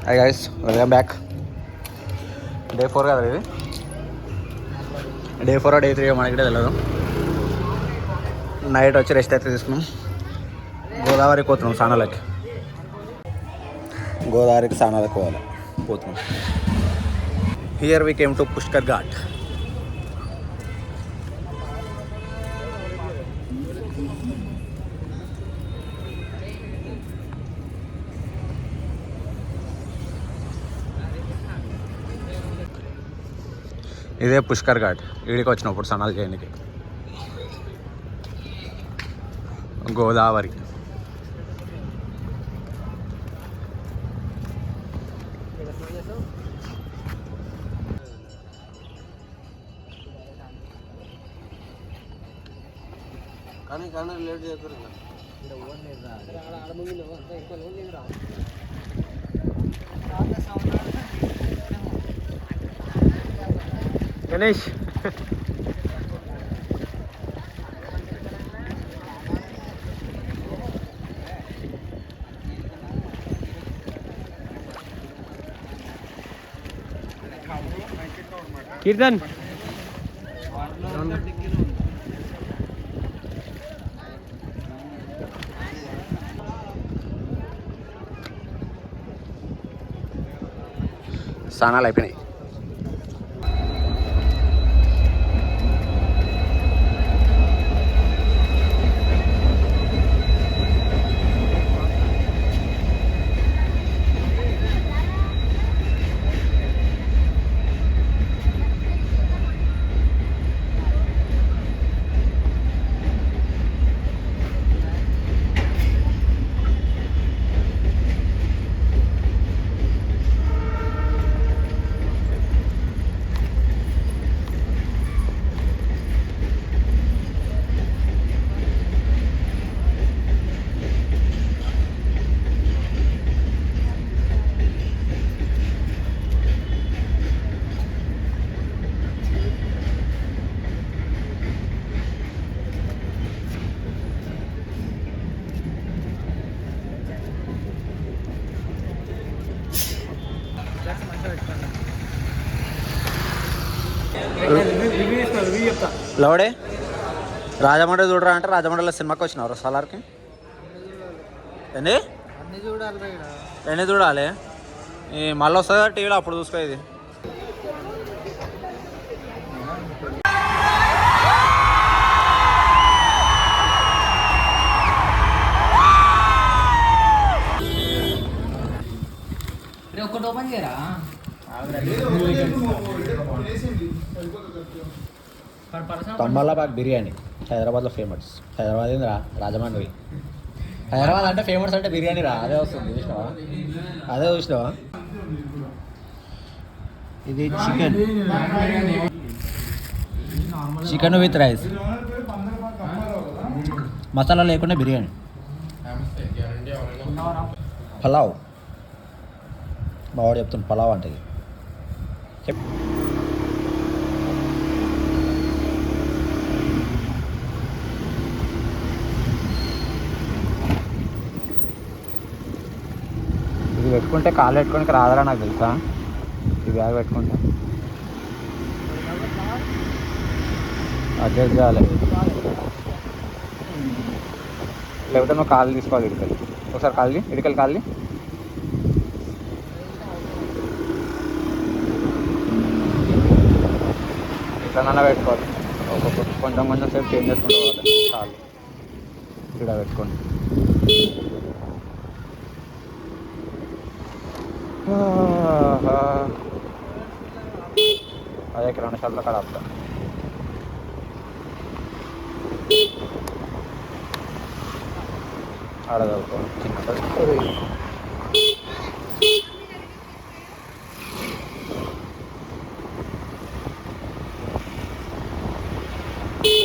Hi guys, welcome back. Day 4 కదా ఇది. Day 4 day 3 మనకి తెలియదు. నైట్ వచ్చి రెస్ట్ అయితే తీసుకున్నాం. గోదావరికి పోతున్నాం స్నానాలకి. గోదావరికి స్నానాలకు పోతున్నాం. Here we came to Pushkar ghat. ఇదే పుష్కర్ ఘాట్. ఈడికి వచ్చినప్పుడు స్నానాలు చేయడానికి. గోదావరి. కానీ లేట్ చేస్తారు. గణేష్ కీర్తన్ స్నానాలు అయిపోయినాయి. లవడే రాజమండ్రి చూడరా అంటే రాజమండ్రిలో సినిమాకి వచ్చినారు సలార్కి. ఎన్ని చూడాలి? ఈ మళ్ళీ వస్తుంది టీవీలో, అప్పుడు చూసుకో. ఇది ఒకటి ఓపెన్ చేయరా? తమ్మలాబాగ్ బిర్యానీ హైదరాబాద్లో ఫేమస్. హైదరాబాద్ ఏందిరా, రాజమండ్రి. హైదరాబాద్ అంటే ఫేమస్ అంటే బిర్యానీ రా, అదే వస్తుంది. చూసినావా? ఇది చికెన్ విత్ రైస్, మసాలా లేకుండా బిర్యానీ. పలావ్, మా వాడు చెప్తుంది పలావ్ అంటే. ఇది పెట్టుకుంటే కాళ్ళు పెట్టుకోనికి రాదరా నాకు తెలుసా. ఈ బ్యాగ్ పెట్టుకుంటా అడ్జస్ట్ చేయాలి, లేకపోతే నువ్వు కాళ్ళు తీసుకోవాలి. ఇడికలు ఒకసారి కాళ్ళని, ఇడికలు కాళ్ళని. ఇట్లా పెట్టుకోవాలి. కొంచెం కొంచెం సేపు చేంజ్ చేసుకుంటూ పోవాలి. కాళ్ళు ఇక్కడ పెట్టుకోండి. అదే కిరాణా షాప్లో కాడ ఆపుతా. ఆడ చదువుకోవాలి చిన్న.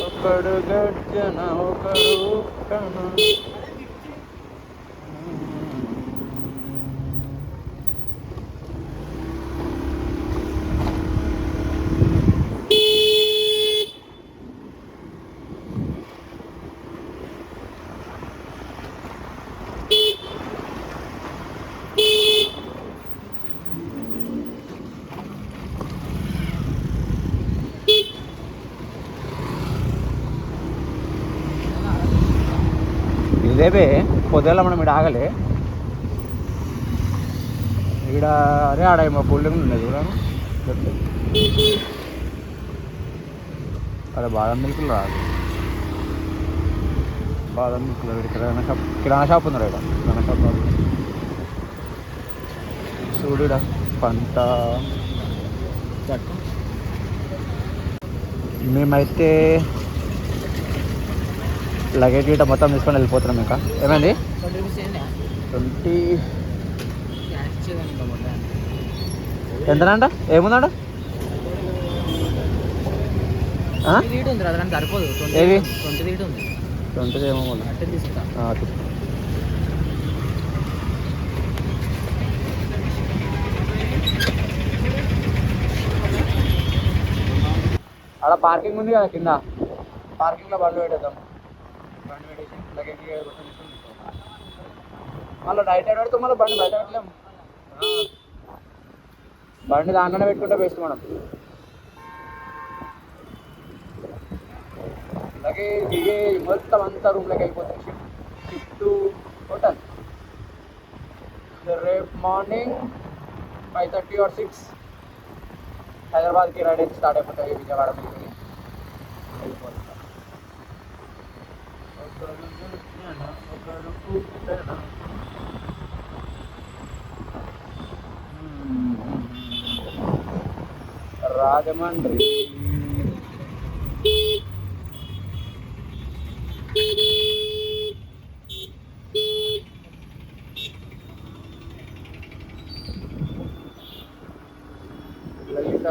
ఒకడు గర్జన ఒకడు కణ. పొద్దుగల మనం ఇక్కడ ఆగలే ఇక్కడ అరే ఆడ ఏమో కూల్ డ్రింక్ ఉండేది కూడా అరే బాదం మిల్క్లు రాదు బాదం మిల్క్లో కిరాణా షాప్ ఉంది ఇక్కడ కిరాణా షాప్ చూడుడా పంట మేమైతే లగేజ్ గిట్ట మొత్తం తీసుకొని వెళ్ళిపోతున్నాం ఇంకా ఏమైంది 20 ఎంతనంట ఏముందంట సరిపోదు ఏవి 20 ఉంది 20 ఏమో తీసుకుంటా అక్కడ పార్కింగ్ ఉంది కదా కింద పార్కింగ్లో బండి పెట్టేద్దాం బండి పెట్టేసి లగేజ్ మళ్ళీ నైట్ పెడితే మళ్ళీ బండి బయట పెట్టలేము బండి దాంట్లోనే పెట్టుకుంటే బెస్ట్ మనం లగేజ్ దిగేజ్ మొత్తం అంతా రూమ్లోకి అయిపోతుంది షిఫ్ట్ టు హోటల్ రేపు మార్నింగ్ 5:30 or 6 హైదరాబాద్కి రెడీ స్టార్ట్ అయిపోతుంది విజయవాడ రాజమండ్రి లలిత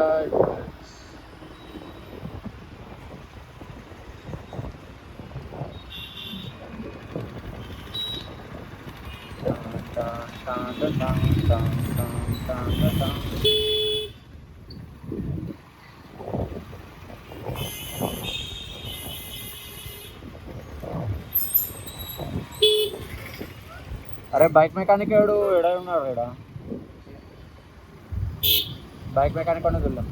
అరే బైక్ మెకానిక్ ఏడు ఎడ ఉన్నాడు ఎడా బైక్ మెకానిక్ అనేది వెళ్దాం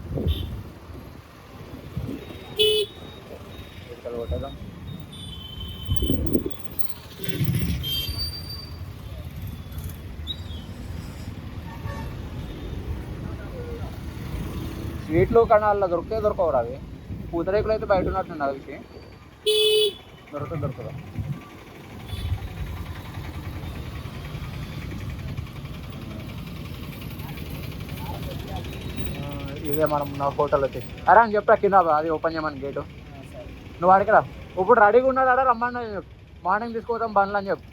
ఇక్కడ కొట్టేద్దాం స్వీట్లు కణాల్లో దొరికితే దొరకవు అవి పూతరేకులు అయితే బయట ఉన్నట్టు అవి దొరకదా ఇదే మనం నా హోటల్ వచ్చేసి అరే అని చెప్పా కింద అది ఓపెన్ చేయమని గేటు నువ్వు అడిగిరా ఇప్పుడు రెడీగా ఉన్నాడు అడ రమ్మని చెప్పు మార్నింగ్ తీసుకుపోతాం బండ్లు అని చెప్పు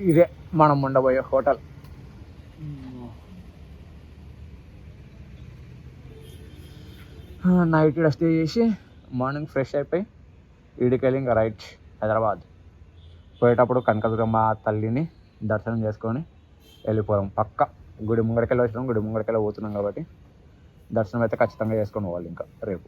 ఇదే మనం ఉండబోయే హోటల్ నైట్ ఇక్కడ స్టే చేసి మార్నింగ్ ఫ్రెష్ అయిపోయి ఈడికెళ్ళి ఇంకా రైట్ హైదరాబాద్ పోయేటప్పుడు కనకదుర్గమ్మ తల్లిని దర్శనం చేసుకొని వెళ్ళిపోయాం పక్క గుడి ముంగడికెళ్ళి వచ్చినాం గుడి ముంగడికెళ్ళి పోతున్నాం కాబట్టి దర్శనం అయితే ఖచ్చితంగా చేసుకొని పోవాలి ఇంకా రేపు